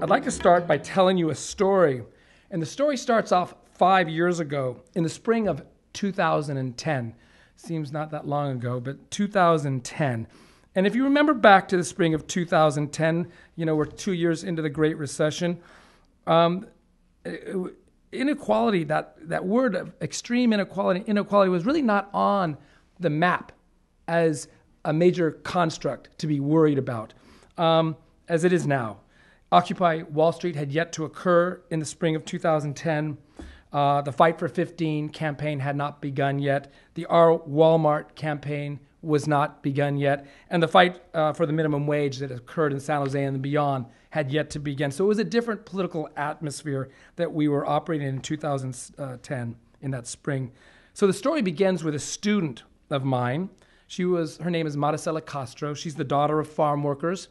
I'd like to start by telling you a story. And the story starts off 5 years ago in the spring of 2010. Seems not that long ago, but 2010. And if you remember back to the spring of 2010, we're 2 years into the Great Recession. Inequality, that word of extreme inequality was really not on the map as a major construct to be worried about, as it is now. Occupy Wall Street had yet to occur in the spring of 2010. The Fight for 15 campaign had not begun yet. The Our Walmart campaign was not begun yet. And the fight for the minimum wage that occurred in San Jose and beyond had yet to begin. So it was a different political atmosphere that we were operating in 2010 in that spring. So the story begins with a student of mine. Her name is Maricela Castro. She's the daughter of farm workers.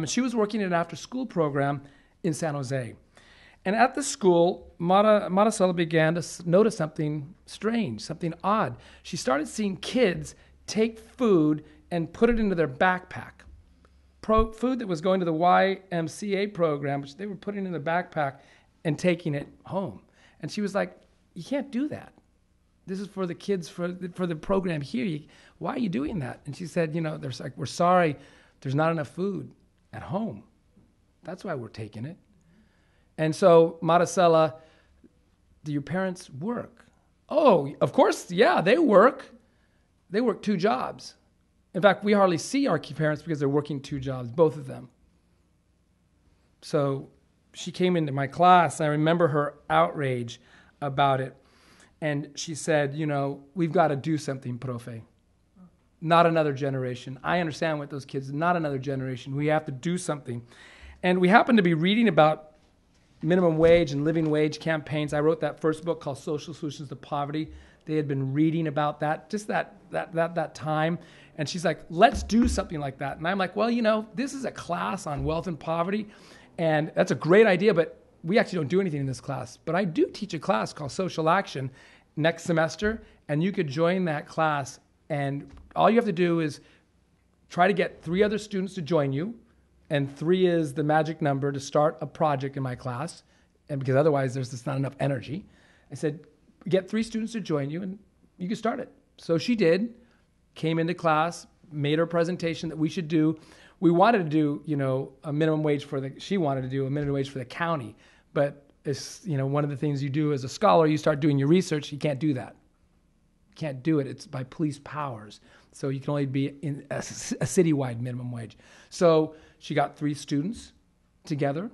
She was working in an after-school program in San Jose. And at the school, Maricela began to notice something strange, something odd. She started seeing kids take food and put it into their backpack. Food that was going to the YMCA program, which they were putting in their backpack and taking it home. And she was like, you can't do that. This is for the kids, for the program here. Why are you doing that? And she said, we're sorry, there's not enough food at home. That's why we're taking it. And so, Maricela, do your parents work? Oh, of course, yeah, they work. They work 2 jobs. In fact, we hardly see our parents because they're working 2 jobs, both of them. So she came into my class, and I remember her outrage about it. And she said, we've got to do something, Prof. Not another generation. I understand what those kids, not another generation. We have to do something. And we happened to be reading about minimum wage and living wage campaigns. I wrote that first book called Social Solutions to Poverty. They had been reading about that, just that time. And she's like, let's do something like that. And I'm like, well, this is a class on wealth and poverty. And that's a great idea, but we actually don't do anything in this class. But I do teach a class called Social Action next semester. And you could join that class. And all you have to do is try to get 3 other students to join you. And 3 is the magic number to start a project in my class. And because otherwise there's just not enough energy. I said, get 3 students to join you and you can start it. So she did, came into class, made her presentation that we should do. We wanted to do, a minimum wage she wanted to do a minimum wage for the county. But it's, one of the things you do as a scholar, you start doing your research, you can't do that. You can't do it. It's by police powers. So you can only be in a citywide minimum wage. So she got 3 students together,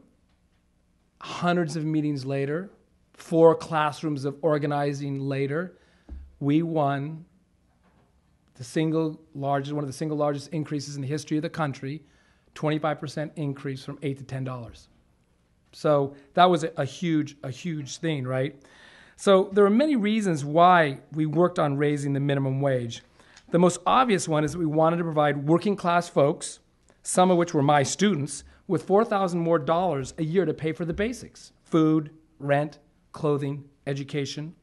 hundreds of meetings later, 4 classrooms of organizing later, we won one of the single largest increases in the history of the country, 25% increase from $8 to $10. So that was a huge thing, right? So there are many reasons why we worked on raising the minimum wage. The most obvious one is that we wanted to provide working class folks, some of which were my students, with $4,000 more a year to pay for the basics: food, rent, clothing, education.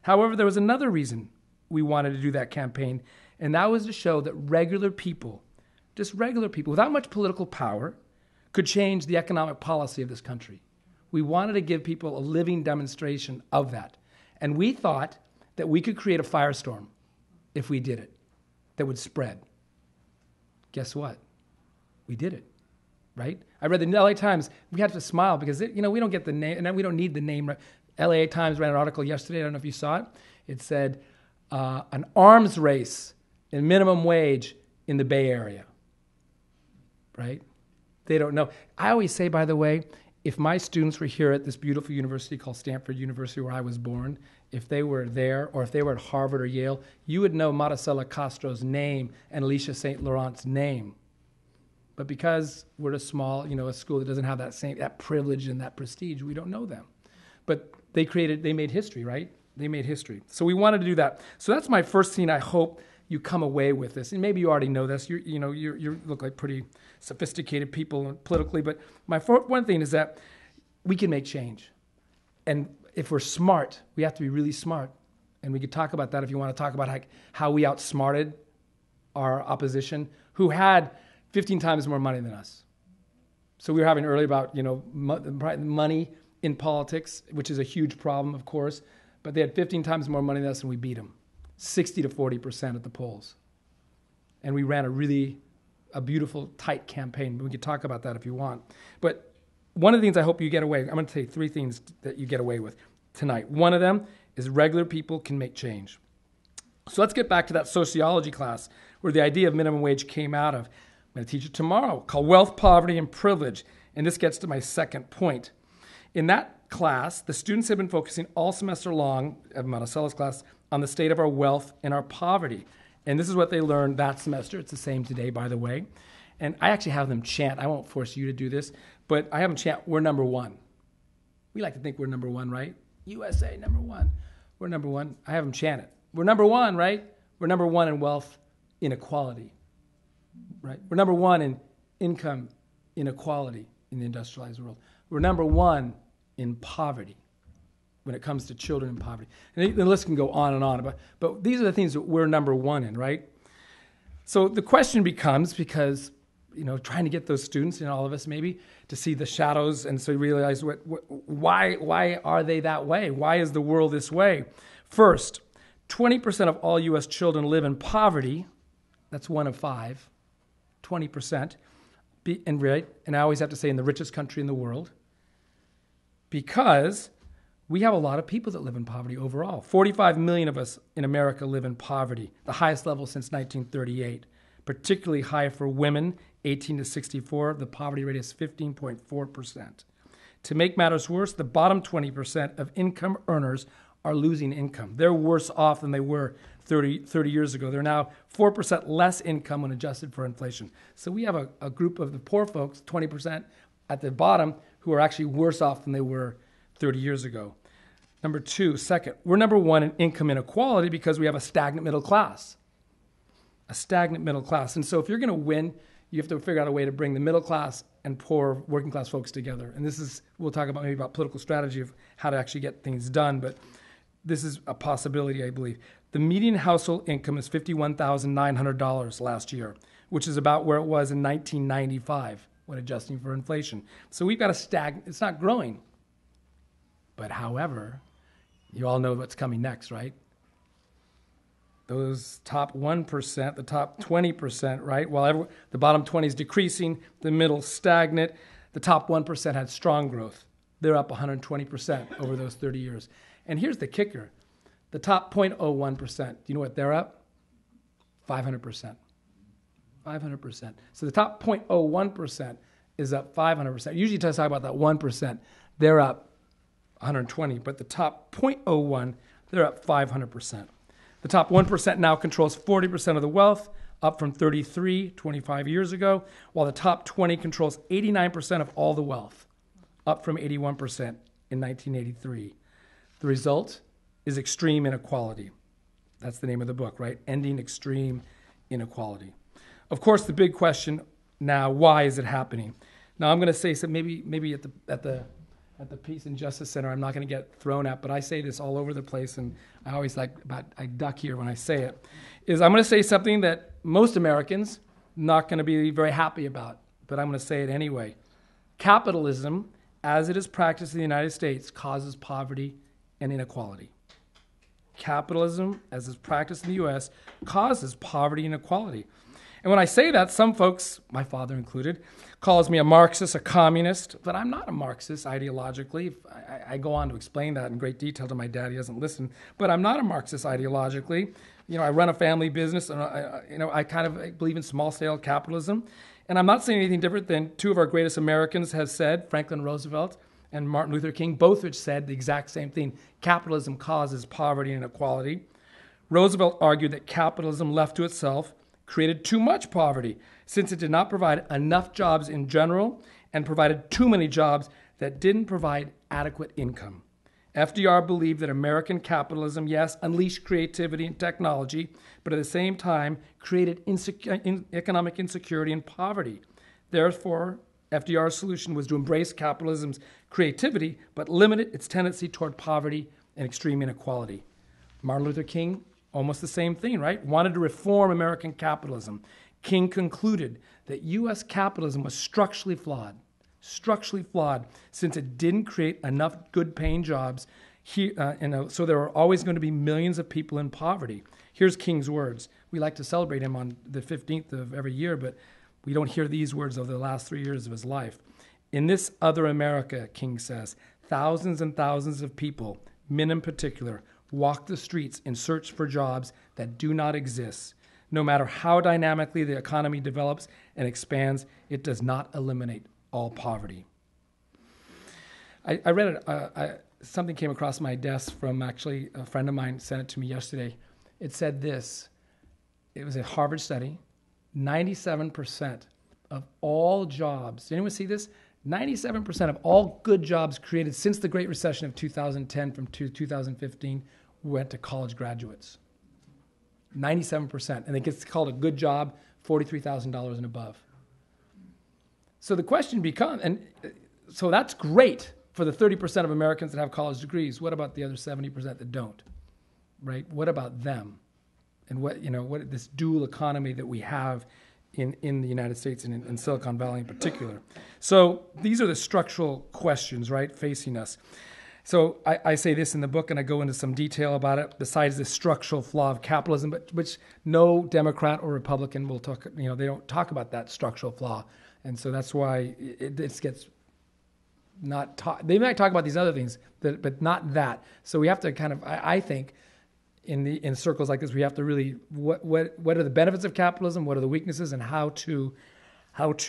However, there was another reason we wanted to do that campaign, and that was to show that regular people, just regular people without much political power, could change the economic policy of this country. We wanted to give people a living demonstration of that. And we thought that we could create a firestorm if we did it that would spread. Guess what? We did it, right? I read the LA Times. We had to smile because, we don't get the name, and we don't need the name. LA Times ran an article yesterday. I don't know if you saw it. It said, an arms race in minimum wage in the Bay Area, right? They don't know. I always say, by the way, if my students were here at this beautiful university called Stanford University where I was born, if they were there or if they were at Harvard or Yale, you would know Maricela Castro's name and Alicia St. Laurent's name. But because we're a small, a school that doesn't have that privilege and that prestige, we don't know them. But they made history, right? They made history. So we wanted to do that. So that's my first thing. I hope you come away with this. And maybe you already know this. You look like pretty sophisticated people politically. But my one thing is that we can make change. And if we're smart, we have to be really smart. And we could talk about that if you want to talk about how we outsmarted our opposition, who had 15 times more money than us. So we were having earlier about, money in politics, which is a huge problem, of course. But they had 15 times more money than us, and we beat them, 60 to 40% at the polls. And we ran a beautiful, tight campaign. We could talk about that if you want. But one of the things I hope you get away, I'm going to tell you 3 things that you get away with tonight. One of them is regular people can make change. So let's get back to that sociology class where the idea of minimum wage came out of. I'm going to teach it tomorrow, called Wealth, Poverty, and Privilege. And this gets to my second point. In that class, the students have been focusing all semester long, of Monticello's class, on the state of our wealth and our poverty. And this is what they learned that semester. It's the same today, by the way. And I actually have them chant. I won't force you to do this, but I have them chant, we're number one. We like to think we're number one, right? USA, number one. We're number one. I have them chant it. We're number one, right? We're number one in wealth inequality, right? We're number one in income inequality in the industrialized world. We're number one in poverty when it comes to children in poverty. And the list can go on and on, but these are the things that we're number one in, right? So the question becomes, because, trying to get those students, and all of us maybe, to see the shadows and so realize why are they that way? Why is the world this way? First, 20% of all U.S. children live in poverty. That's 1 of 5, 20%. And I always have to say in the richest country in the world, because we have a lot of people that live in poverty overall. 45 million of us in America live in poverty, the highest level since 1938, particularly high for women, 18 to 64. The poverty rate is 15.4%. To make matters worse, the bottom 20% of income earners are losing income. They're worse off than they were 30 years ago. They're now 4% less income when adjusted for inflation. So we have a group of the poor folks, 20% at the bottom, who are actually worse off than they were 30 years ago. Second, we're number one in income inequality because we have a stagnant middle class. A stagnant middle class. And so if you're going to win, you have to figure out a way to bring the middle class and poor working class folks together. And we'll talk about maybe about political strategy of how to actually get things done, but this is a possibility, I believe. The median household income is $51,900 last year, which is about where it was in 1995 when adjusting for inflation. So we've got a it's not growing. But however, you all know what's coming next, right? Those top 1%, the top 20%, right? While the bottom 20 is decreasing, the middle stagnant, the top 1% had strong growth. They're up 120% over those 30 years. And here's the kicker. The top 0.01%, do you know what they're up? 500%. 500%. So the top 0.01% is up 500%. Usually just talk about that 1%. They're up 120, but the top 0.01, they're up 500%. The top 1% now controls 40% of the wealth, up from 33 25 years ago, while the top 20 controls 89% of all the wealth, up from 81% in 1983. The result is extreme inequality. That's the name of the book, right? Ending extreme inequality. Of course, the big question now, why is it happening? Now, I'm going to say something maybe at the Peace and Justice Center, I'm not going to get thrown at, but I say this all over the place, and I always I duck here when I say it, is I'm going to say something that most Americans not going to be very happy about, but I'm going to say it anyway. Capitalism, as it is practiced in the United States, causes poverty and inequality. Capitalism, as is practiced in the U.S., causes poverty and inequality. And when I say that, some folks, my father included, calls me a Marxist, a communist, but I'm not a Marxist ideologically. I go on to explain that in great detail to my dad. He doesn't listen. But I'm not a Marxist ideologically. I run a family business, and I kind of believe in small-scale capitalism. And I'm not saying anything different than two of our greatest Americans have said, Franklin Roosevelt and Martin Luther King, both which said the exact same thing. Capitalism causes poverty and inequality. Roosevelt argued that capitalism left to itself created too much poverty, since it did not provide enough jobs in general and provided too many jobs that didn't provide adequate income. FDR believed that American capitalism, yes, unleashed creativity and technology, but at the same time created economic insecurity and poverty. Therefore, FDR's solution was to embrace capitalism's creativity, but limit its tendency toward poverty and extreme inequality. Martin Luther King, almost the same thing, right? Wanted to reform American capitalism. King concluded that U.S. capitalism was structurally flawed. structurally flawed, since it didn't create enough good-paying jobs. So there are always going to be millions of people in poverty. Here's King's words. We like to celebrate him on the 15th of every year, but we don't hear these words over the last 3 years of his life. In this other America, King says, thousands and thousands of people, men in particular, walk the streets in search for jobs that do not exist. No matter how dynamically the economy develops and expands, it does not eliminate all poverty. I read it. Something came across my desk from actually a friend of mine sent it to me yesterday. It said this. It was a Harvard study. 97% of all jobs, did anyone see this? 97% of all good jobs created since the Great Recession of 2010 from 2015 went to college graduates. 97%. And it gets called a good job, $43,000 and above. So the question becomes, and so that's great for the 30% of Americans that have college degrees. What about the other 70% that don't? Right? What about them? And what this dual economy that we have in the United States and in Silicon Valley in particular. So these are the structural questions, right, facing us. So I say this in the book, and I go into some detail about it, besides the structural flaw of capitalism, but which no Democrat or Republican will talk, they don't talk about that structural flaw. And so that's why it gets not taught. They might talk about these other things, but not that. So we have to kind of, I think, in circles like this, we have to really, what are the benefits of capitalism, what are the weaknesses, and how to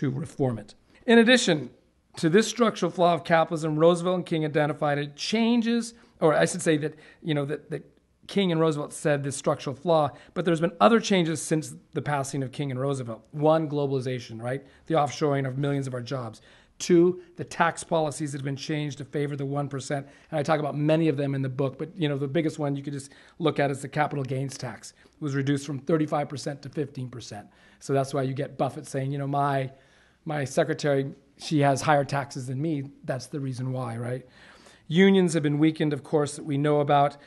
reform it. In addition to this structural flaw of capitalism, Roosevelt and King identified it, changes, or I should say that, that King and Roosevelt said this structural flaw, but there's been other changes since the passing of King and Roosevelt. One, globalization, right? The offshoring of millions of our jobs. Two, the tax policies that have been changed to favor the 1%. And I talk about many of them in the book, but the biggest one you could just look at is the capital gains tax. It was reduced from 35% to 15%. So that's why you get Buffett saying, my secretary, she has higher taxes than me. That's the reason why, right? Unions have been weakened, of course, that we know about.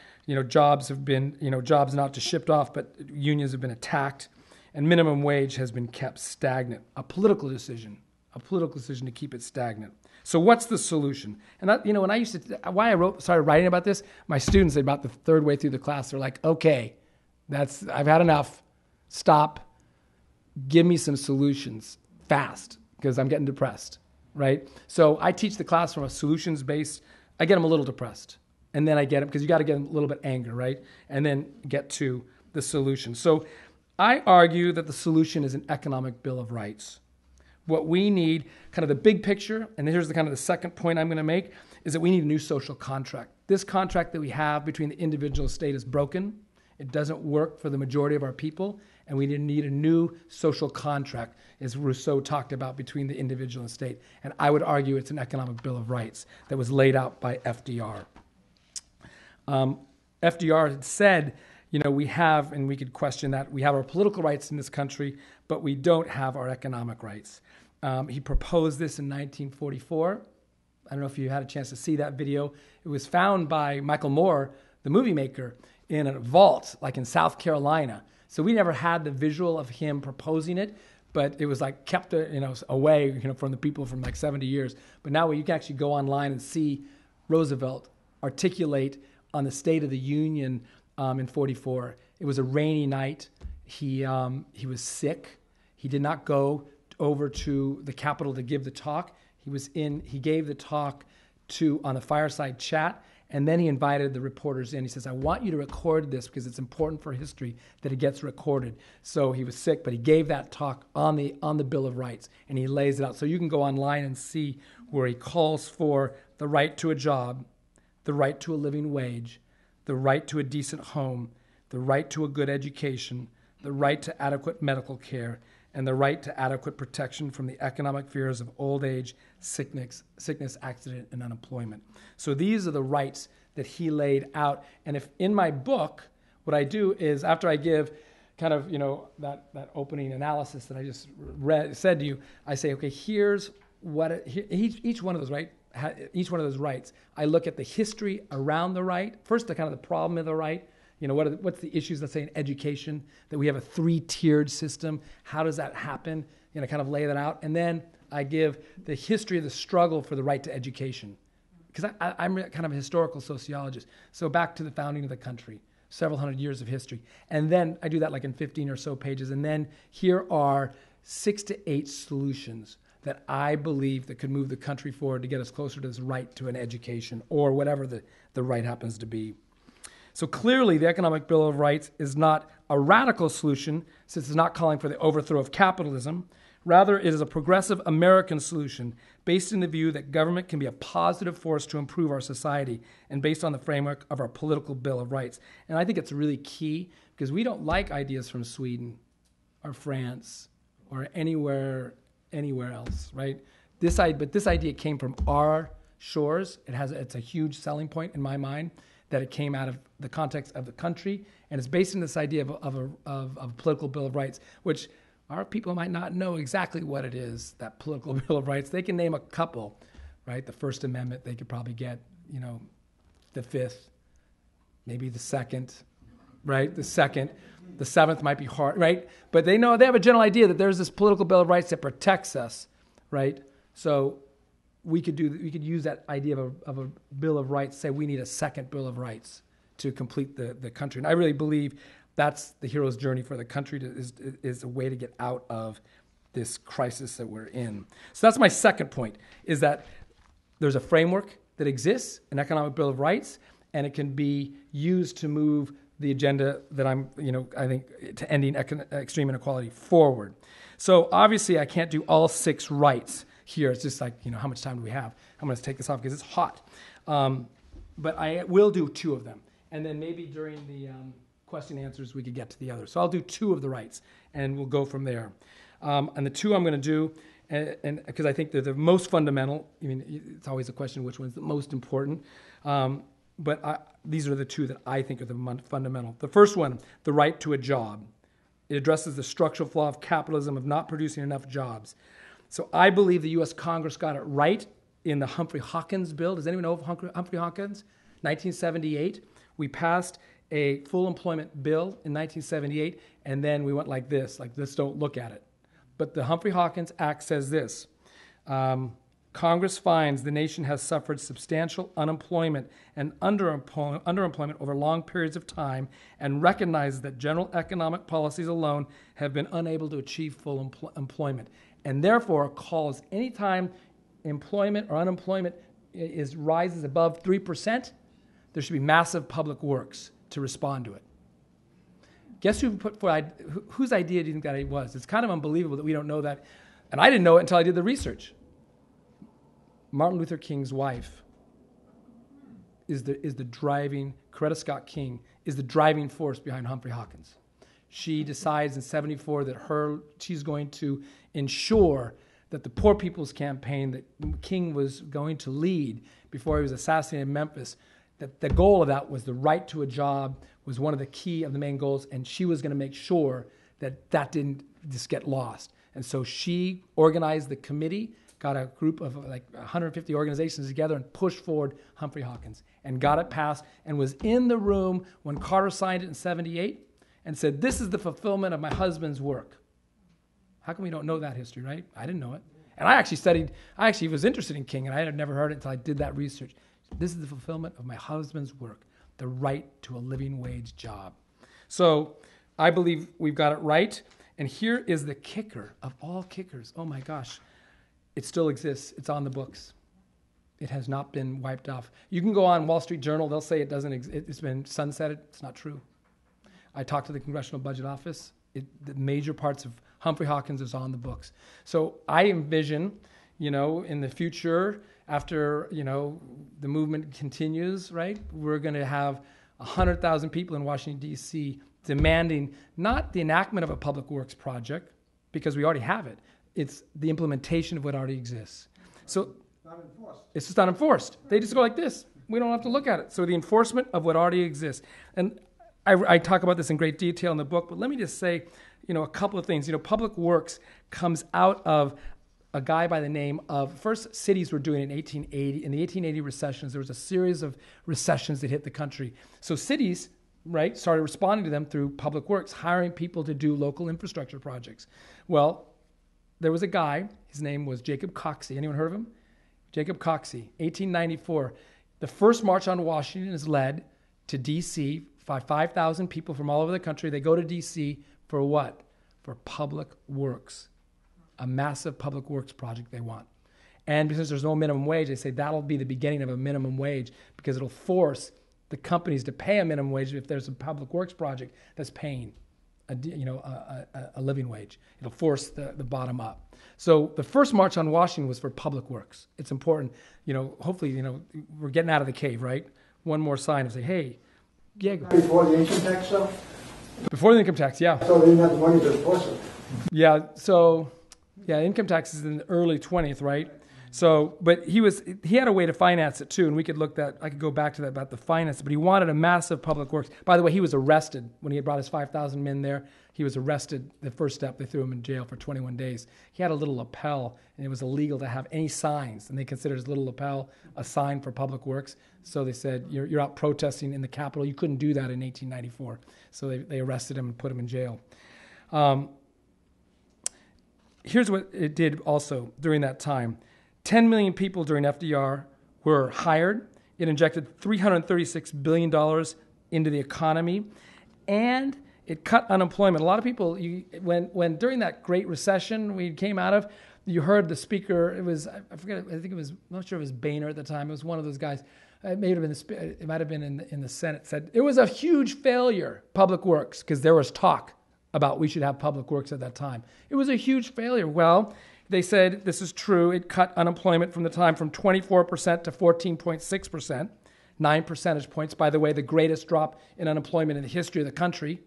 Jobs have been, jobs not just shipped off, but unions have been attacked. And minimum wage has been kept stagnant. A political decision to keep it stagnant. So what's the solution? And when I started writing about this, my students, about the third way through the class, they're like, okay, I've had enough. Stop. Give me some solutions fast, because I'm getting depressed, right? So I teach the class from a solutions-based, I get them a little depressed. And then I get them, because you got to get a little bit anger, right? And then get to the solution. So I argue that the solution is an economic bill of rights. What we need, kind of the big picture, and here's the second point I'm going to make, is that we need a new social contract. This contract that we have between the individual and state is broken. It doesn't work for the majority of our people, and we need a new social contract, as Rousseau talked about, between the individual and state. And I would argue it's an economic bill of rights that was laid out by FDR. FDR had said, we have, and we could question that, we have our political rights in this country, but we don't have our economic rights. He proposed this in 1944. I don't know if you had a chance to see that video. It was found by Michael Moore, the movie maker, in a vault, like in South Carolina. So we never had the visual of him proposing it, but it was like kept away from the people from like 70 years. But now you can actually go online and see Roosevelt articulate on the State of the Union in 44. It was a rainy night. He was sick. He did not go over to the Capitol to give the talk. He gave the talk on a fireside chat, and then he invited the reporters in. He says, I want you to record this because it's important for history that it gets recorded. So he was sick, but he gave that talk on the Bill of Rights, and he lays it out. So you can go online and see where he calls for the right to a job, the right to a living wage, the right to a decent home, the right to a good education, the right to adequate medical care, and the right to adequate protection from the economic fears of old age, sickness, accident, and unemployment. So these are the rights that he laid out. And if in my book, what I do is after I give kind of, that opening analysis that I just said to you, I say, okay, here's what each one of those rights, I look at the history around the right. First, the kind of the problem of the right. what's the issues, let's say, in education, that we have a 3-tiered system. How does that happen? Kind of lay that out. And then I give the history of the struggle for the right to education. Because I'm kind of a historical sociologist. So back to the founding of the country, several hundred years of history. And then I do that like in 15 or so pages. And then here are 6 to 8 solutions that I believe that could move the country forward to get us closer to this right to an education or whatever the right happens to be. So clearly the Economic Bill of Rights is not a radical solution since it's not calling for the overthrow of capitalism. Rather, it is a progressive American solution based in the view that government can be a positive force to improve our society and based on the framework of our political Bill of Rights. And I think it's really key because we don't like ideas from Sweden or France or anywhere else, right? But this idea came from our shores. It's a huge selling point in my mind that it came out of the context of the country, and it's based on this idea of a political Bill of Rights, which our people might not know exactly what it is, that political Bill of Rights. They can name a couple, right? The First Amendment, they could probably get, the Fifth, maybe the Second, right? The Second. The Seventh might be hard, right? But they have a general idea that there's this political Bill of Rights that protects us, right? So we could use that idea of a Bill of Rights, say we need a second Bill of Rights to complete the country. And I really believe that's the hero's journey for the country is a way to get out of this crisis that we're in. So that's my second point, is that there's a framework that exists, an economic Bill of Rights, and it can be used to move the agenda that I think, to ending extreme inequality forward. So obviously I can't do all 6 rights here. It's just like, how much time do we have? I'm going to take this off because it's hot. But I will do 2 of them. And then maybe during the question and answers, we could get to the others. So I'll do 2 of the rights, and we'll go from there. And the 2 I'm going to do, and because I think they're the most fundamental. It's always a question which one's the most important. But these are the 2 that I think are the fundamental. The first one, the right to a job. It addresses the structural flaw of capitalism of not producing enough jobs. So I believe the U.S. Congress got it right in the Humphrey-Hawkins bill. Does anyone know of Humphrey-Hawkins? 1978. We passed a full employment bill in 1978, and then we went like this, don't look at it. But the Humphrey-Hawkins Act says this. Congress finds the nation has suffered substantial unemployment and underemployment over long periods of time and recognizes that general economic policies alone have been unable to achieve full employment, and therefore calls any time employment or unemployment rises above 3%, there should be massive public works to respond to it. Guess whose idea do you think that it was? It's kind of unbelievable that we don't know that, and I didn't know it until I did the research. Martin Luther King's wife is the driving, Coretta Scott King, is the driving force behind Humphrey-Hawkins. She decides in 1974 that she's going to ensure that the Poor People's Campaign that King was going to lead before he was assassinated in Memphis, that the goal of that was the right to a job was one of the main goals, and she was going to make sure that didn't just get lost. And so she organized the committee, got a group of like 150 organizations together and pushed forward Humphrey-Hawkins and got it passed and was in the room when Carter signed it in 1978 and said, "This is the fulfillment of my husband's work." How come we don't know that history, right? I didn't know it. And I actually was interested in King, and I had never heard it until I did that research. This is the fulfillment of my husband's work, the right to a living wage job. So I believe we've got it right. And here is the kicker of all kickers. Oh my gosh. It still exists. It's on the books. It has not been wiped off. You can go on Wall Street Journal. They'll say it doesn't exist. It's been sunsetted. It's not true. I talked to the Congressional Budget Office. The major parts of Humphrey-Hawkins is on the books. So I envision, in the future, after, the movement continues, right, we're going to have 100,000 people in Washington, D.C. demanding not the enactment of a public works project, because we already have it. It's the implementation of what already exists. So it's just not enforced. They just go like this. We don't have to look at it. So the enforcement of what already exists. And I talk about this in great detail in the book, but let me just say, a couple of things. Public works comes out of a guy by the name of, first cities were doing it in 1880. In the 1880 recessions, there was a series of recessions that hit the country. So cities right, started responding to them through public works, hiring people to do local infrastructure projects. Well, there was a guy, his name was Jacob Coxey. Anyone heard of him? Jacob Coxey, 1894. The first March on Washington is led to D.C. by 5,000 people from all over the country. They go to D.C. for what? For public works, a massive public works project they want. And because there's no minimum wage, they say that'll be the beginning of a minimum wage because it'll force the companies to pay a minimum wage if there's a public works project that's paying a living wage. It'll force the bottom up. So the first March on Washington was for public works. It's important. Hopefully, we're getting out of the cave, right? One more sign and say, hey, yeah. Before the income tax stuff? Before the income tax, yeah. So they didn't have the money to enforce it. Yeah, income tax is in the early 20th, right? So, but he had a way to finance it too, and I could go back to that about the finance, but he wanted a massive public works. By the way, he was arrested when he had brought his 5,000 men there. He was arrested the first step. They threw him in jail for 21 days. He had a little lapel, and it was illegal to have any signs, and they considered his little lapel a sign for public works. So they said, you're out protesting in the Capitol. You couldn't do that in 1894. So they arrested him and put him in jail. Here's what it did also during that time. 10 million people during FDR were hired. It injected $336 billion into the economy, and it cut unemployment. A lot of people, when during that Great Recession we came out of, you heard the speaker. It was I think it was, I'm not sure if it was Boehner at the time. It was one of those guys. It might have been in the Senate. Said it was a huge failure, public works, because there was talk about we should have public works at that time. It was a huge failure. Well, they said this is true. It cut unemployment from 24% to 14.6%, 9 percentage points. By the way, the greatest drop in unemployment in the history of the country.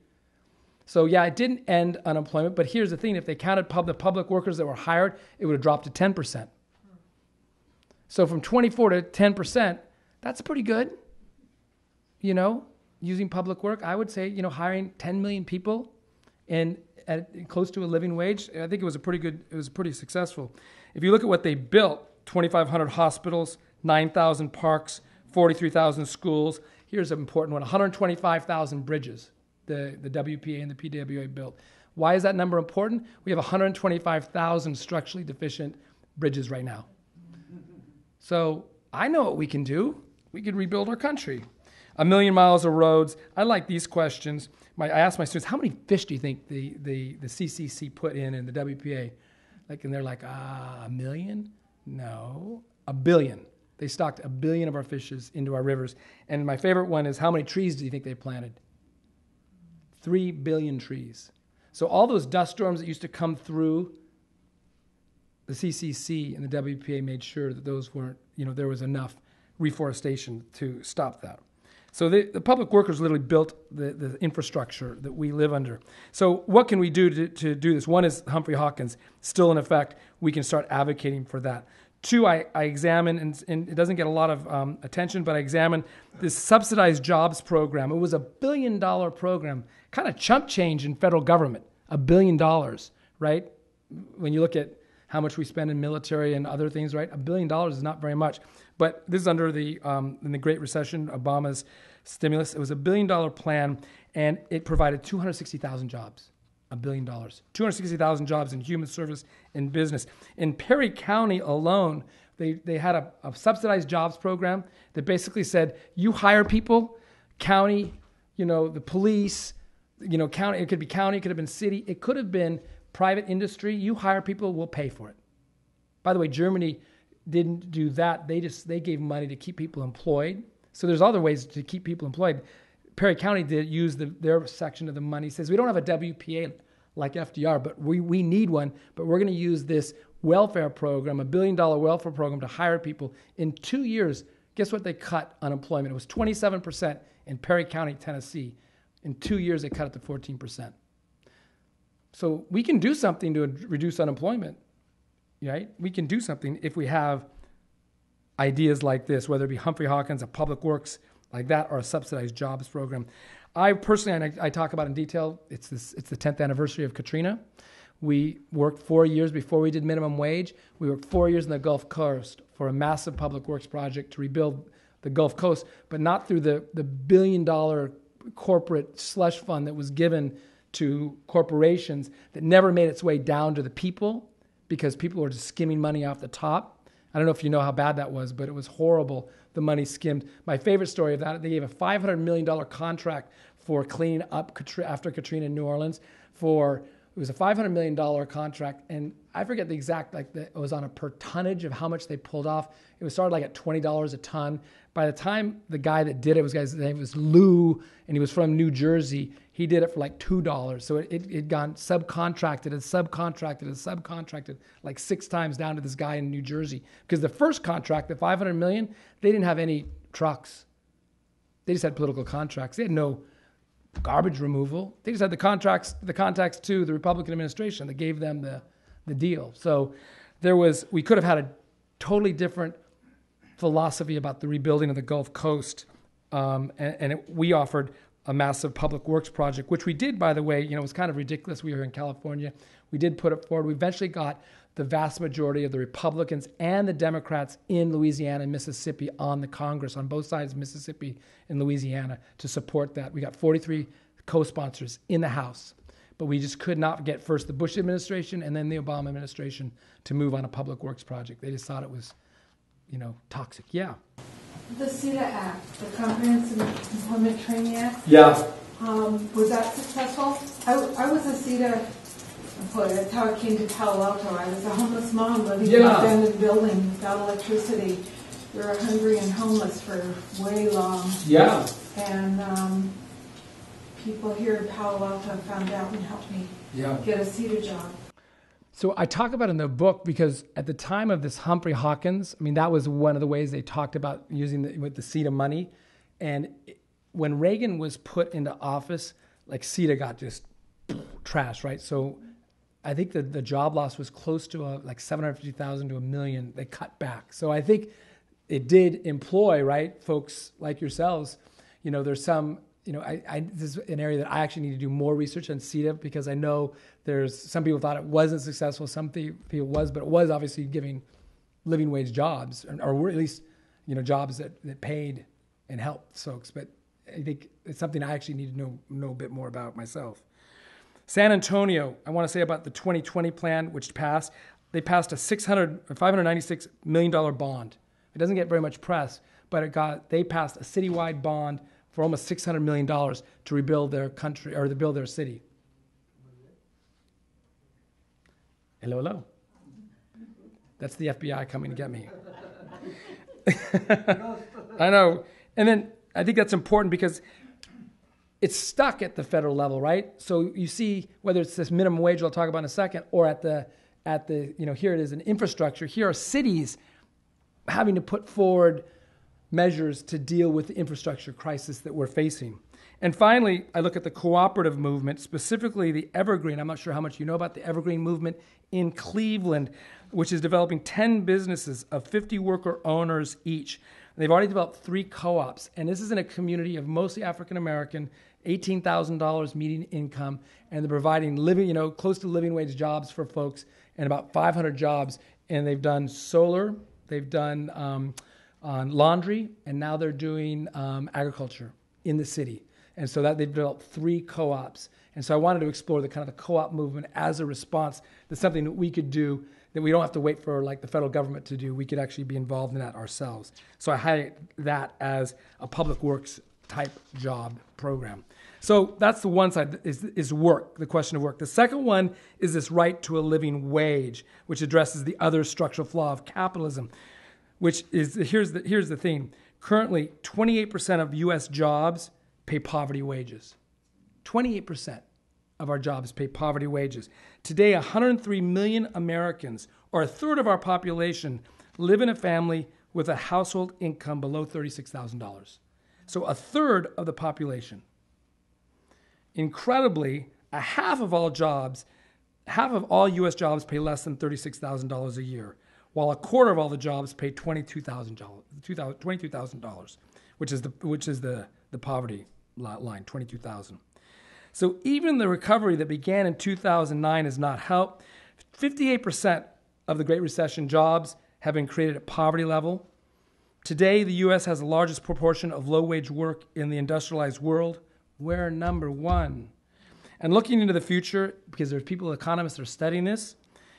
So yeah, it didn't end unemployment, but here's the thing. If they counted the public workers that were hired, it would have dropped to 10%. So from 24 to 10%, that's pretty good. Using public work, I would say, hiring 10 million people and at close to a living wage, I think it was pretty successful. If you look at what they built, 2,500 hospitals, 9,000 parks, 43,000 schools. Here's an important one, 125,000 bridges the WPA and the PWA built. Why is that number important? We have 125,000 structurally deficient bridges right now. So I know what we can do. We could rebuild our country. 1 million miles of roads. I like these questions. I asked my students, how many fish do you think the CCC put in the WPA? And they're like, 1 million? No, 1 billion. They stocked 1 billion of our fishes into our rivers. And my favorite one is, how many trees do you think they planted? 3 billion trees. So all those dust storms that used to come through the CCC and the WPA made sure that those weren't, there was enough reforestation to stop that. So the public workers literally built the infrastructure that we live under. So what can we do to do this? One is Humphrey-Hawkins, still in effect. We can start advocating for that. Two, I examine, and it doesn't get a lot of attention, but I examine this subsidized jobs program. It was $1 billion program, kind of chump change in federal government, $1 billion, right? When you look at how much we spend in military and other things, right? $1 billion is not very much. But this is under in the Great Recession, Obama's stimulus. It was $1 billion plan, and it provided 260,000 jobs. $1 billion. 260,000 jobs in human service and business. In Perry County alone, they had a subsidized jobs program that basically said, you hire people, county, the police, county. It could be county, it could have been city, it could have been private industry. You hire people, we'll pay for it. By the way, Germany didn't do that. They gave money to keep people employed. So there's other ways to keep people employed. Perry County did use their section of the money. Says we don't have a WPA like FDR, but we need one. But we're going to use this welfare program, $1 billion welfare program, to hire people. In 2 years, guess what they cut unemployment? It was 27% in Perry County, Tennessee. In 2 years, they cut it to 14%. So we can do something to reduce unemployment. Right? We can do something if we have ideas like this, whether it be Humphrey-Hawkins, a public works like that, or a subsidized jobs program. I personally, and I talk about in detail, it's the 10th anniversary of Katrina. We worked 4 years before we did minimum wage. We worked 4 years in the Gulf Coast for a massive public works project to rebuild the Gulf Coast, but not through the $1 billion corporate slush fund that was given to corporations that never made its way down to the people because people were just skimming money off the top. I don't know if you know how bad that was, but it was horrible. The money skimmed. My favorite story of that, they gave a $500 million contract for cleaning up after Katrina in New Orleans. It was a $500 million contract, and I forget the exact, it was on a per tonnage of how much they pulled off. It was started like at $20 a ton. By the time the guy that did it, his name was Lou, and he was from New Jersey, he did it for like $2. So it gone subcontracted and subcontracted and subcontracted like 6 times down to this guy in New Jersey. Because the first contract, the $500 million, they didn't have any trucks. They just had political contracts. They had no garbage removal. They just had the contacts to the Republican administration that gave them the deal. So we could have had a totally different philosophy about the rebuilding of the Gulf Coast. We offered a massive public works project, which we did, by the way. It was kind of ridiculous. We were in California. We did put it forward. We eventually got the vast majority of the Republicans and the Democrats in Louisiana and Mississippi on the Congress, on both sides of Mississippi and Louisiana, to support that. We got 43 co-sponsors in the House, but we just could not get first the Bush administration and then the Obama administration to move on a public works project. They just thought it was, toxic. Yeah. The CETA Act, the Comprehensive Employment Training Act. Yeah. Was that successful? I was a CETA employee. That's how I came to Palo Alto. I was a homeless mom living in an abandoned building without electricity. We were hungry and homeless for way long. Yeah. And people here in Palo Alto found out and helped me get a CETA job. So I talk about it in the book because at the time of this Humphrey-Hawkins, that was one of the ways they talked about using with the CETA money. And when Reagan was put into office, CETA got just trashed, right? So I think that the job loss was close to 750,000 to 1 million. They cut back. So I think it did employ, right, folks like yourselves. There's some, this is an area that I actually need to do more research on CETA because I know there's some people thought it wasn't successful, some people it was, but it was obviously giving living wage jobs, or at least, jobs that paid and helped folks. But I think it's something I actually need to know a bit more about myself. San Antonio, I want to say about the 2020 plan, which passed. They passed a $596 million bond. It doesn't get very much press, but they passed a citywide bond for almost $600 million to rebuild their country, or to build their city. Hello. That's the FBI coming to get me. I know. And then I think that's important because it's stuck at the federal level, right? So you see whether it's this minimum wage I'll talk about in a second, or at the here it is in infrastructure. Here are cities having to put forward measures to deal with the infrastructure crisis that we're facing. And finally, I look at the cooperative movement, specifically the Evergreen. I'm not sure how much you know about the Evergreen movement in Cleveland, which is developing 10 businesses of 50 worker owners each. They've already developed 3 co-ops, and this is in a community of mostly African-American, $18,000 median income, and they're providing close to living wage jobs for folks, and about 500 jobs. And they've done solar, they've done on laundry, and now they're doing agriculture in the city. And so that they've developed 3 co-ops. And so I wanted to explore the kind of the co-op movement as a response to something that we could do that we don't have to wait for the federal government to do. We could actually be involved in that ourselves. So I highlight that as a public works type job program. So that's the one side is work, the question of work. The second one is this right to a living wage, which addresses the other structural flaw of capitalism, which is, here's the thing. Currently, 28% of U.S. jobs pay poverty wages. 28% of our jobs pay poverty wages. Today, 103 million Americans, or a third of our population, live in a family with a household income below $36,000. So a third of the population. Incredibly, half of all U.S. jobs pay less than $36,000 a year, while a quarter of all the jobs pay $22,000, which is the poverty line, 22,000. So even the recovery that began in 2009 has not helped. 58% of the Great Recession jobs have been created at poverty level. Today, the U.S. has the largest proportion of low-wage work in the industrialized world, We're number one. And looking into the future, because there's people, economists are studying this,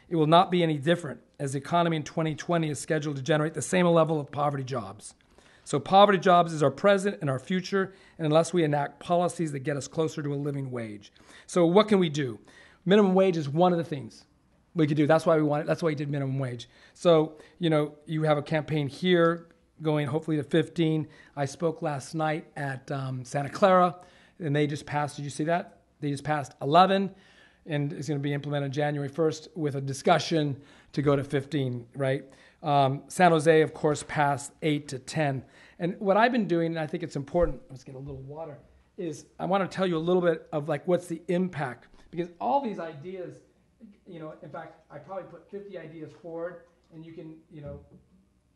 it will not be any different, as the economy in 2020 is scheduled to generate the same level of poverty jobs. So poverty jobs is our present and our future, and unless we enact policies that get us closer to a living wage. So what can we do? Minimum wage is one of the things we could do. That's why we want it. That's why we did minimum wage. So, you have a campaign here going hopefully to 15. I spoke last night at Santa Clara, and they just passed, did you see that? They just passed 11, and it's going to be implemented January 1st with a discussion to go to 15, right? San Jose, of course, passed 8 to 10. And what I've been doing, and I think it's important, let's get a little water, is I want to tell you a little bit of like what's the impact. Because all these ideas, in fact, I probably put 50 ideas forward, and you can,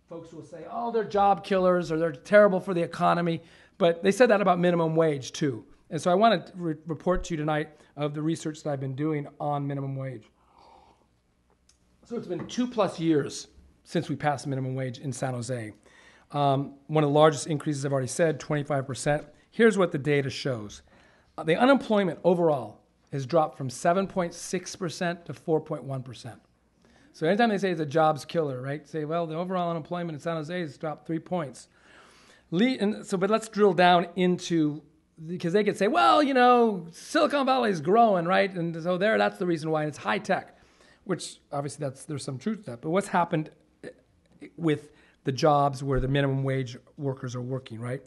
folks will say, oh, they're job killers or they're terrible for the economy. But they said that about minimum wage too. And so I want to report to you tonight of the research that I've been doing on minimum wage. So it's been 2+ years since we passed minimum wage in San Jose. One of the largest increases, I've already said, 25%. Here's what the data shows. The unemployment overall has dropped from 7.6% to 4.1%. So anytime they say it's a jobs killer, right? Say, well, the overall unemployment in San Jose has dropped 3 points. But let's drill down into, because they could say, well, Silicon Valley is growing, right? And so that's the reason why, and it's high tech, which obviously there's some truth to that. But what's happened with the jobs where the minimum wage workers are working, right?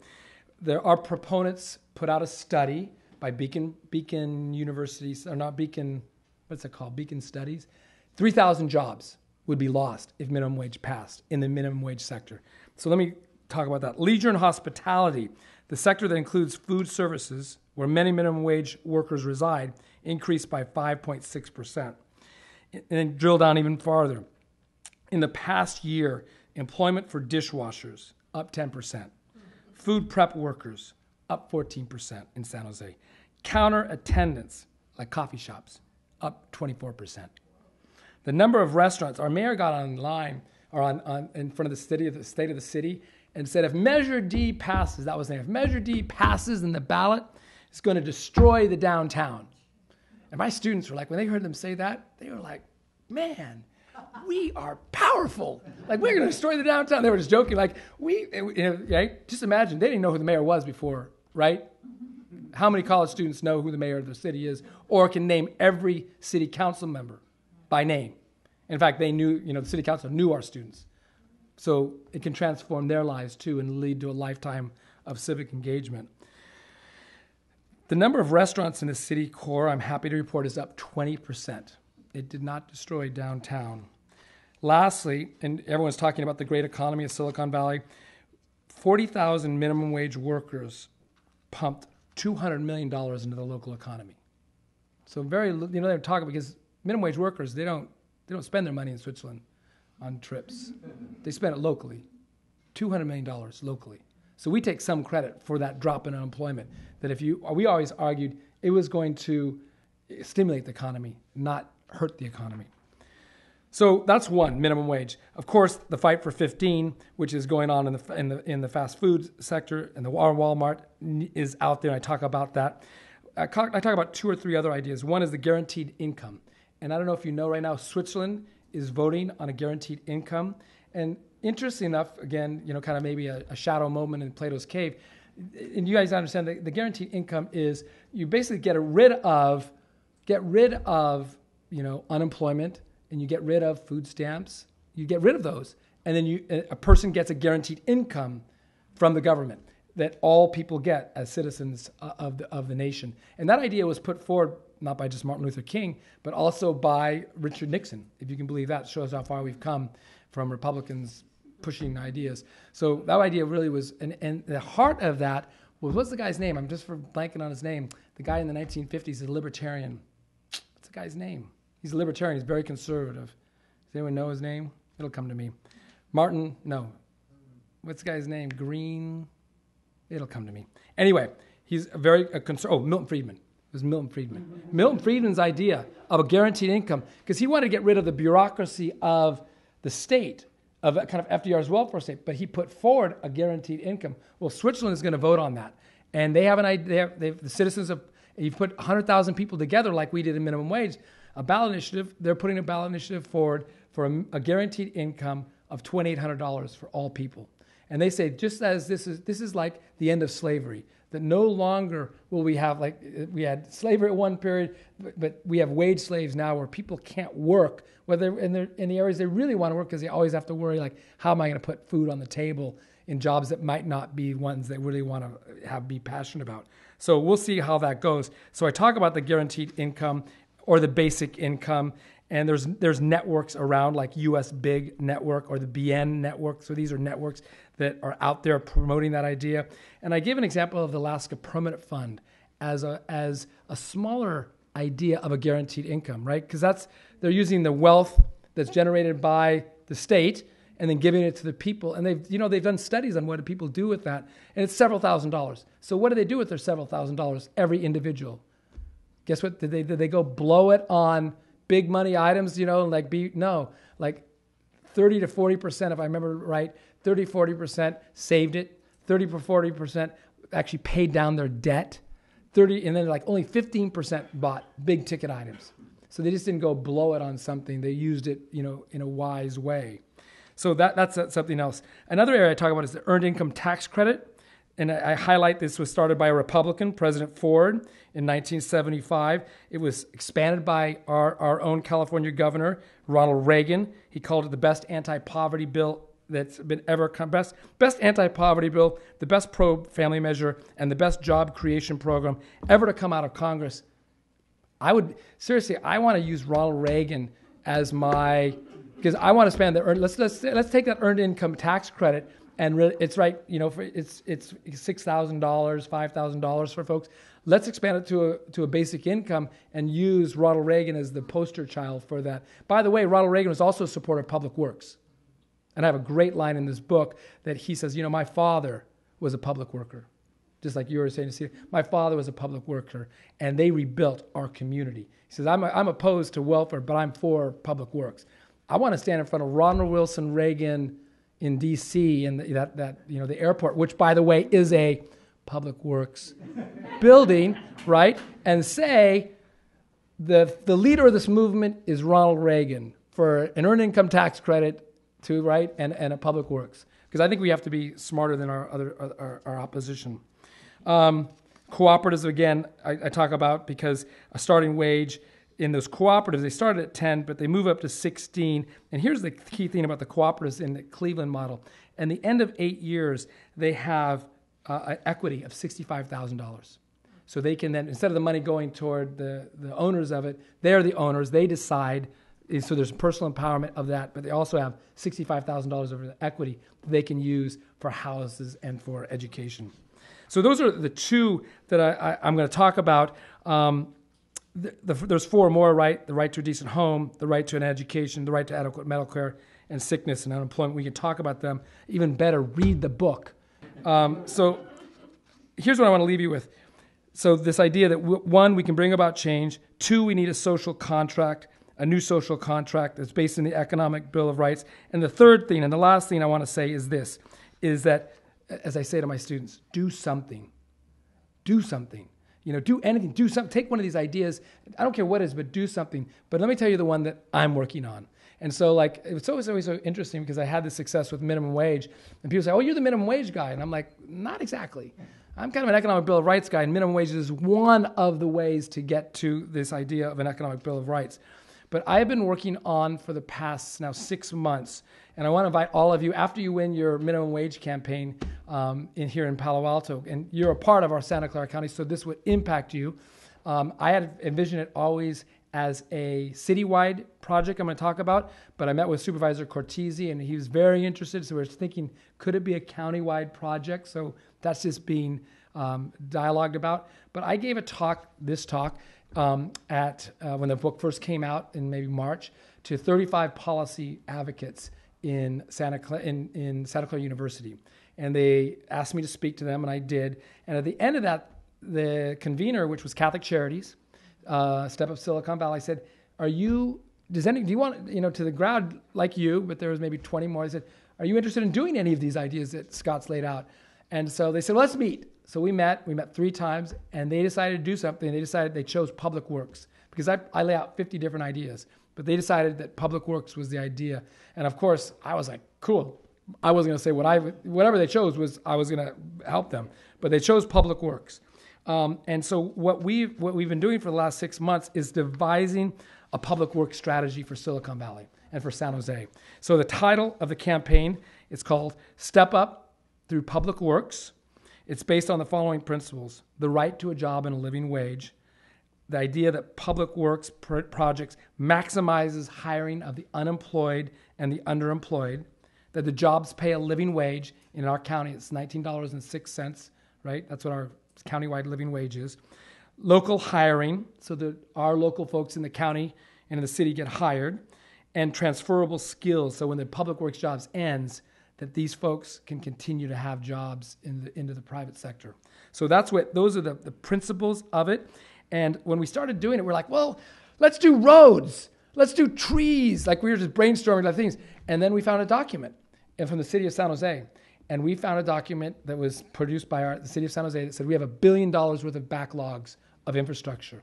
There are proponents put out a study by Beacon Universities, or not Beacon, what's it called? Beacon Studies. 3,000 jobs would be lost if minimum wage passed in the minimum wage sector. So let me talk about that. Leisure and hospitality, the sector that includes food services, where many minimum wage workers reside, increased by 5.6%. And then drill down even farther. In the past year, employment for dishwashers, up 10%. Food prep workers, up 14% in San Jose. Counter attendants, like coffee shops, up 24%. The number of restaurants, our mayor got online, or in front of the state of the city, and said if Measure D passes, that was the name, if Measure D passes in the ballot, it's going to destroy the downtown. And my students were like, when they heard them say that, they were like, man, we are powerful. Like, we're going to destroy the downtown. They were just joking. Like, right? Just imagine, they didn't know who the mayor was before, right? How many college students know who the mayor of the city is or can name every city council member by name? In fact, they knew, the city council knew our students. So it can transform their lives too and lead to a lifetime of civic engagement. The number of restaurants in the city core, I'm happy to report, is up 20%. It did not destroy downtown. Lastly, and everyone's talking about the great economy of Silicon Valley, 40,000 minimum wage workers pumped $200 million into the local economy. So they're talking because minimum wage workers, they don't spend their money in Switzerland on trips. They spend it locally, $200 million locally. So we take some credit for that drop in unemployment. That we always argued it was going to stimulate the economy, not hurt the economy. So that's one, minimum wage. Of course, the fight for 15, which is going on in the fast food sector, and the Walmart is out there. I talk about that. I talk about 2 or 3 other ideas. One is the guaranteed income. And I don't know if you know right now, Switzerland is voting on a guaranteed income. And interesting enough, again, kind of maybe a shadow moment in Plato's cave. And you guys understand that the guaranteed income is you basically get rid of unemployment, and you get rid of food stamps. You get rid of those, and then a person gets a guaranteed income from the government that all people get as citizens of the nation. And that idea was put forward not by just Martin Luther King, but also by Richard Nixon, if you can believe that. It shows how far we've come from Republicans pushing ideas. So that idea really was, and the heart of that was, what's the guy's name? I'm just blanking on his name. The guy in the 1950s is a libertarian. What's the guy's name? He's a libertarian. He's very conservative. Does anyone know his name? It'll come to me. No. What's the guy's name? Green? It'll come to me. Anyway, he's Milton Friedman. It was Milton Friedman. Milton Friedman's idea of a guaranteed income, because he wanted to get rid of the bureaucracy of the state, of kind of FDR's welfare state, but he put forward a guaranteed income. Well, Switzerland is going to vote on that. And they have an idea. The citizens of, you put 100,000 people together like we did in minimum wage, a ballot initiative. They're putting a ballot initiative forward for a guaranteed income of $2,800 for all people. And they say, just as this is like the end of slavery, that no longer will we have, like we had slavery at one period, but we have wage slaves now where people can't work, whether in the areas they really want to work, because they always have to worry, like, how am I going to put food on the table in jobs that might not be ones they really want to be passionate about. So we'll see how that goes. So I talk about the guaranteed income or the basic income, and there's networks around, like US Big Network or the BN Network. So these are networks that are out there promoting that idea. And I give an example of the Alaska Permanent Fund as a smaller idea of a guaranteed income, right? Because they're using the wealth that's generated by the state and then giving it to the people. And they've done studies on what do people do with that, and it's several $1,000s. So what do they do with their several $1,000s? Every individual. Guess what? Did they go blow it on big money items? Like 30 to 40%, if I remember right, 30, 40% saved it. 30 to 40% actually paid down their debt. 30, and then like only 15% bought big ticket items. So they just didn't go blow it on something. They used it, in a wise way. So that's something else. Another area I talk about is the earned income tax credit. And I highlight this was started by a Republican, President Ford, in 1975. It was expanded by our own California governor, Ronald Reagan. He called it the best anti-poverty bill that's been ever best anti-poverty bill, the best pro-family measure, and the best job creation program ever to come out of Congress. I want to use Ronald Reagan as because I want to spend let's take that earned income tax credit, and it's right, it's $6,000, $5,000 for folks. Let's expand it to a basic income and use Ronald Reagan as the poster child for that. By the way, Ronald Reagan was also a supporter of public works. And I have a great line in this book that he says, my father was a public worker. Just like you were saying, my father was a public worker, and they rebuilt our community. He says, I'm opposed to welfare, but I'm for public works. I want to stand in front of Ronald Wilson Reagan in D.C. and the airport, which, by the way, is a public works building, right? And say the leader of this movement is Ronald Reagan for an earned income tax credit and a public works, because I think we have to be smarter than our opposition. Cooperatives, again, I talk about, because a starting wage in those cooperatives, they started at 10, but they move up to 16. And here's the key thing about the cooperatives in the Cleveland model. At the end of 8 years, they have an equity of $65,000. So they can then, instead of the money going toward the owners of it, they're the owners. They decide. So there's personal empowerment of that, but they also have $65,000 over the equity that they can use for houses and for education. So those are the two that I'm going to talk about. There's four more, right? The right to a decent home, the right to an education, the right to adequate medical care, and sickness and unemployment. We can talk about them. Even better, read the book. So here's what I want to leave you with. So this idea that, one, we can bring about change. Two, we need a social contract, a new social contract that's based in the Economic Bill of Rights. And the third thing, and the last thing I want to say is this, is that, as I say to my students, do something. Do something. Do anything. Do something. Take one of these ideas. I don't care what it is, but do something. But let me tell you the one that I'm working on. And so, it's always so interesting, because I had this success with minimum wage. And people say, oh, you're the minimum wage guy. And I'm like, not exactly. I'm kind of an Economic Bill of Rights guy, and minimum wage is one of the ways to get to this idea of an Economic Bill of Rights. But I've been working on for the past now 6 months, and I want to invite all of you, after you win your minimum wage campaign here in Palo Alto, and you're a part of our Santa Clara County, so this would impact you. I had envisioned it always as a citywide project I'm going to talk about, but I met with Supervisor Cortese, and he was very interested, so we're thinking, could it be a countywide project? So that's just being dialogued about. But I gave this talk, when the book first came out in maybe March, to 35 policy advocates in Santa Clara University. And they asked me to speak to them, and I did. And at the end of that, the convener, which was Catholic Charities, Step Up Silicon Valley, said, do you want, to the crowd like you, but there was maybe 20 more, I said, are you interested in doing any of these ideas that Scott's laid out? And so they said, let's meet. So we met 3 times, and they decided to do something. They chose public works, because I lay out 50 different ideas, but they decided that public works was the idea. And of course, I was like, cool. I wasn't going to say whatever they chose was, I was going to help them, but they chose public works. And so what we've been doing for the last 6 months is devising a public works strategy for Silicon Valley and for San Jose. So the title of the campaign is called Step Up Through Public Works. It's based on the following principles: the right to a job and a living wage, the idea that public works projects maximizes hiring of the unemployed and the underemployed, that the jobs pay a living wage. In our county, it's $19.06, right? That's what our countywide living wage is. Local hiring, so that our local folks in the county and in the city get hired, and transferable skills, so when the public works jobs ends, that these folks can continue to have jobs into the private sector. So those are the principles of it. And when we started doing it, we're like, well, let's do roads, let's do trees. Like, we were just brainstorming other things. And then we found a document from the city of San Jose. And we found a document that was produced by the city of San Jose that said we have $1 billion worth of backlogs of infrastructure.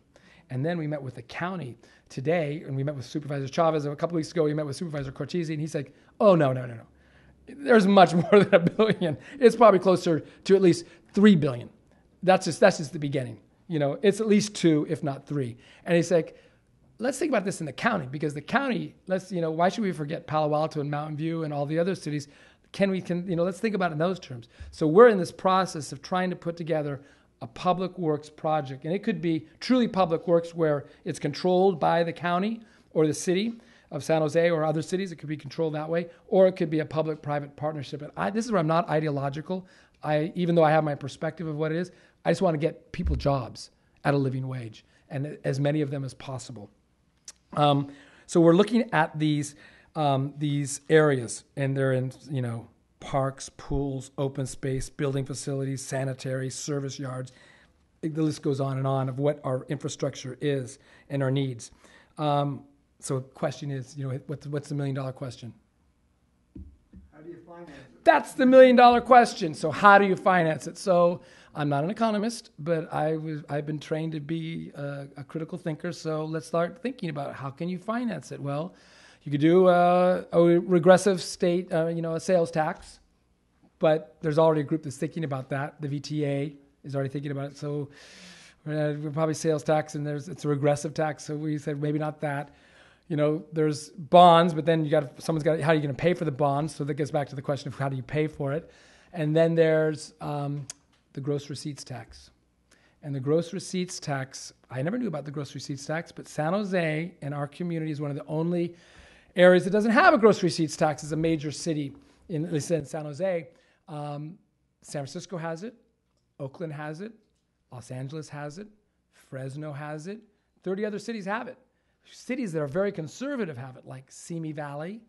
And then we met with the county today, and we met with Supervisor Chavez. A couple weeks ago, we met with Supervisor Cortese, and he's like, oh, no. There's much more than $1 billion. It's probably closer to at least $3 billion. That's just the beginning. It's at least 2, if not 3. And he's like, let's think about this in the county, because the county, why should we forget Palo Alto and Mountain View and all the other cities? Let's think about it in those terms. So we're in this process of trying to put together a public works project. And it could be truly public works where it's controlled by the county or the city of San Jose or other cities. It could be controlled that way, or it could be a public-private partnership. And this is where I'm not ideological. Even though I have my perspective of what it is, I just want to get people jobs at a living wage, and as many of them as possible. So we're looking at these areas, and they're in, parks, pools, open space, building facilities, sanitary, service yards. The list goes on and on of what our infrastructure is and our needs. So the question is, what's the $1 million question? How do you finance it? That's the $1 million question. So how do you finance it? So I'm not an economist, but I've been trained to be a critical thinker. So let's start thinking about how can you finance it? Well, you could do a regressive state, a sales tax, but there's already a group that's thinking about that. The VTA is already thinking about it. So we're probably sales tax, and it's a regressive tax. So we said maybe not that. There's bonds, but then how are you going to pay for the bonds? So that gets back to the question of how do you pay for it? And then there's the gross receipts tax. And the gross receipts tax, I never knew about the gross receipts tax, but San Jose and our community is one of the only areas that doesn't have a gross receipts tax as a major city, at least in San Jose. San Francisco has it. Oakland has it. Los Angeles has it. Fresno has it. 30 other cities have it. Cities that are very conservative have it, like Simi Valley,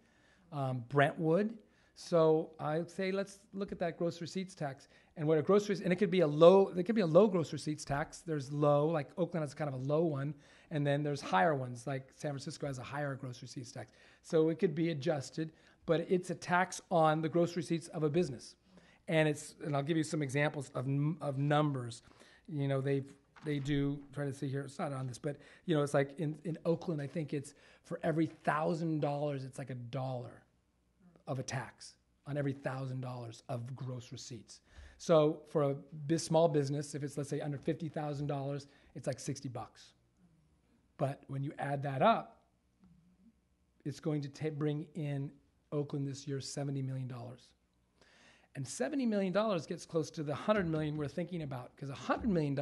Brentwood. So I'd say let's look at that gross receipts tax, and what and it could be a low gross receipts tax. There's low, like Oakland has kind of a low one, and then there's higher ones, like San Francisco has a higher gross receipts tax. So it could be adjusted, but it's a tax on the gross receipts of a business, and I'll give you some examples of numbers. They do try to see here. It's not on this, but it's like in Oakland, I think it's for every $1,000, it's like $1 of a tax on every $1,000 of gross receipts. So for a small business, if it's, let's say, under $50,000, it's like $60. But when you add that up, it's going to bring in Oakland this year $70 million. And $70 million gets close to the $100 million we're thinking about, because $100 million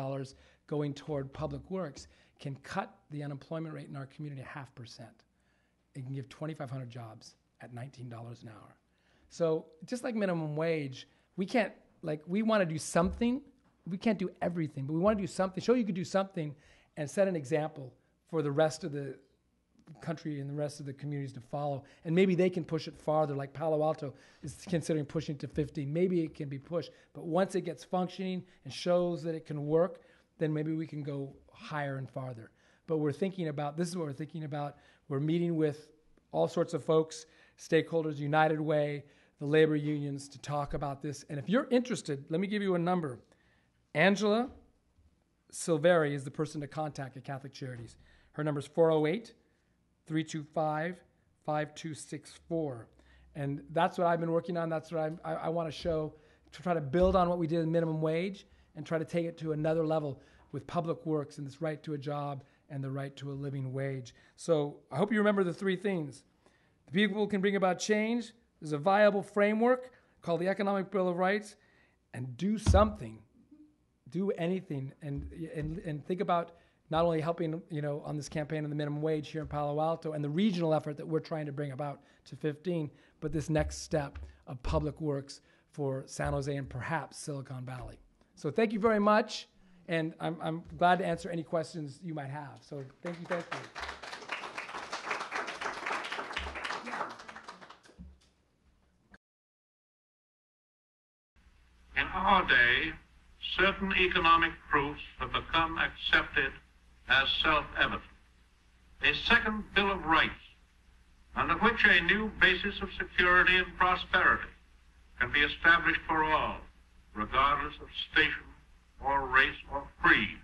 going toward public works can cut the unemployment rate in our community 0.5%. It can give 2,500 jobs at $19 an hour. So just like minimum wage, we want to do something. We can't do everything, but we want to do something, show you could do something, and set an example for the rest of the country and the rest of the communities to follow. And maybe they can push it farther, like Palo Alto is considering pushing to 15. Maybe it can be pushed, but once it gets functioning and shows that it can work, then maybe we can go higher and farther. But this is what we're thinking about. We're meeting with all sorts of folks, stakeholders, United Way, the labor unions, to talk about this. And if you're interested, let me give you a number. Angela Silveri is the person to contact at Catholic Charities. Her number is 408-325-5264. And that's what I've been working on. That's what I want to show, to try to build on what we did in minimum wage and try to take it to another level with public works and this right to a job and the right to a living wage. So I hope you remember the three things. The people can bring about change. There's a viable framework called the Economic Bill of Rights, and do something. Do anything, and think about not only helping, on this campaign on the minimum wage here in Palo Alto and the regional effort that we're trying to bring about to 15, but this next step of public works for San Jose and perhaps Silicon Valley. So thank you very much, and I'm glad to answer any questions you might have. So thank you. In our day, certain economic proofs have become accepted as self-evident. A second Bill of Rights, under which a new basis of security and prosperity can be established for all, regardless of station or race or creed.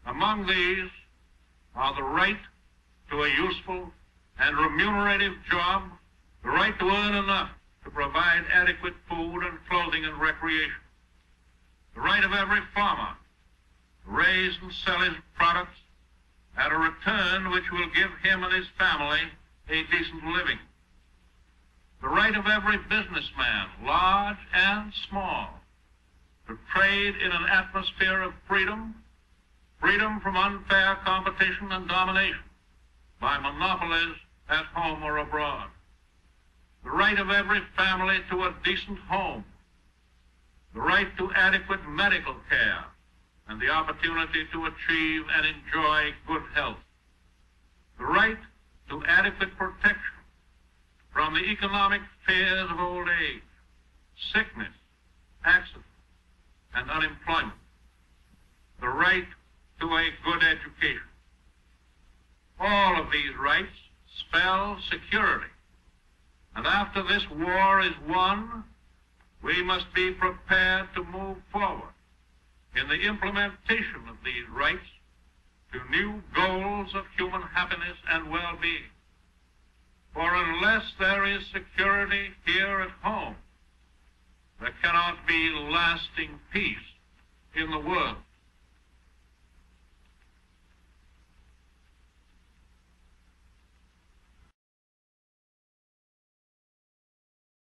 Among these are the right to a useful and remunerative job, the right to earn enough to provide adequate food and clothing and recreation, the right of every farmer to raise and sell his products at a return which will give him and his family a decent living, the right of every businessman, large and small, to trade in an atmosphere of freedom, freedom from unfair competition and domination by monopolies at home or abroad, the right of every family to a decent home, the right to adequate medical care and the opportunity to achieve and enjoy good health, the right to adequate protection from the economic fears of old age, sickness, accident, and unemployment, the right to a good education. All of these rights spell security. And after this war is won, we must be prepared to move forward in the implementation of these rights to new goals of human happiness and well-being. For unless there is security here at home, there cannot be lasting peace in the world.